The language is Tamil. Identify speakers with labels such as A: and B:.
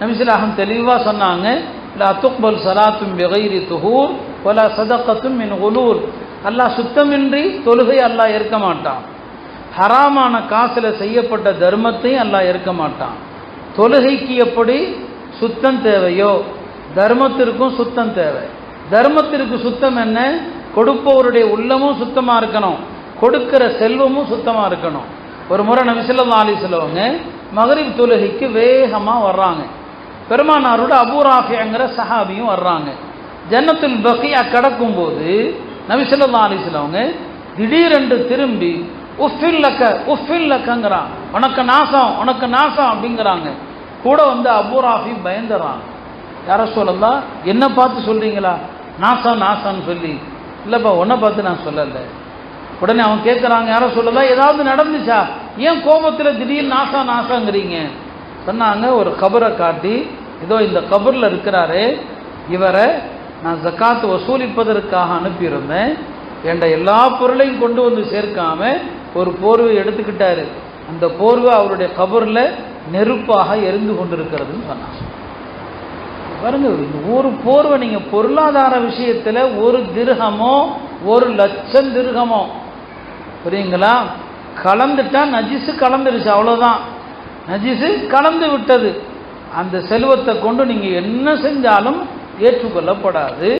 A: நபிஸல்லாஹு தெளிவாக சொன்னாங்க, லா துக்பல் ஸலாத்தும் பிகைரி துஹூர் வலா ஸதகத்தும் மின் குலூல். அல்லாஹ் சுத்தமின்றி தொழுகை அல்லாஹ் ஏற்க மாட்டான். ஹராமான காசில் செய்யப்பட்ட தர்மத்தையும் அல்லாஹ் ஏற்க மாட்டான். தொழுகைக்கு எப்படி சுத்தம் தேவையோ தர்மத்திற்கும் சுத்தம் தேவை. தர்மத்திற்கு சுத்தம் என்ன? கொடுப்பவருடைய உள்ளமும் சுத்தமாக இருக்கணும், கொடுக்கிற செல்வமும் சுத்தமாக இருக்கணும். ஒரு முறை நபி ஸல்லல்லாஹு அலைஹி வஸல்லம் மகரிப் தொழுகைக்கு வேகமாக வர்றாங்க. பெருமானாரோட அபூ ராஃபிங்கிற சஹாபியும் வர்றாங்க. ஜன்னத்துல் பக்கியா கடக்கும்போது நபி ஸல்லல்லாஹு அலைஹி வஸல்லம் திடீரென்று திரும்பி உஃபில்லக்கங்கிறான், உனக்கு நாசம் உனக்கு நாசம் அப்படிங்கிறாங்க. கூட வந்து அபூ ராஃபி பயந்துறான். யார சொல்லலாம், என்ன பார்த்து சொல்றீங்களா நாசம் நாசம்னு சொல்லி? இல்லைப்பா உன்னை பார்த்து நான் சொல்லலை. உடனே அவன் கேட்குறாங்க, யார சொல்லலாம் ஏதாவது நடந்துச்சா, ஏன் கோபத்தில் திடீர்னு நாசம் நாசங்கிறீங்க? சொன்னாங்க, ஒரு கபரை காட்டி, இதோ இந்த கபரில் இருக்கிறாரு, இவரை நான் ஜக்காத்து வசூலிப்பதற்காக அனுப்பியிருந்தேன், என்ற எல்லா பொருளையும் கொண்டு வந்து சேர்க்காம ஒரு போர்வை எடுத்துக்கிட்டாரு, அந்த போர்வை அவருடைய கபரில் நெருப்பாக எரிந்து கொண்டிருக்கிறதுன்னு சொன்னாங்க. பாருங்க, ஒரு போர்வை நீங்கள் பொருளாதார விஷயத்தில் ஒரு திர்ஹமோ 1,00,000 திர்ஹமோ புரியுங்களா, கலந்துட்டா நஜிஸு கலந்துருச்சு, அவ்வளோதான், நஜிஸு கலந்து விட்டது. அந்த செல்வத்தை கொண்டு நீங்கள் என்ன செஞ்சாலும் ஏற்றுக்கொள்ளப்படாது.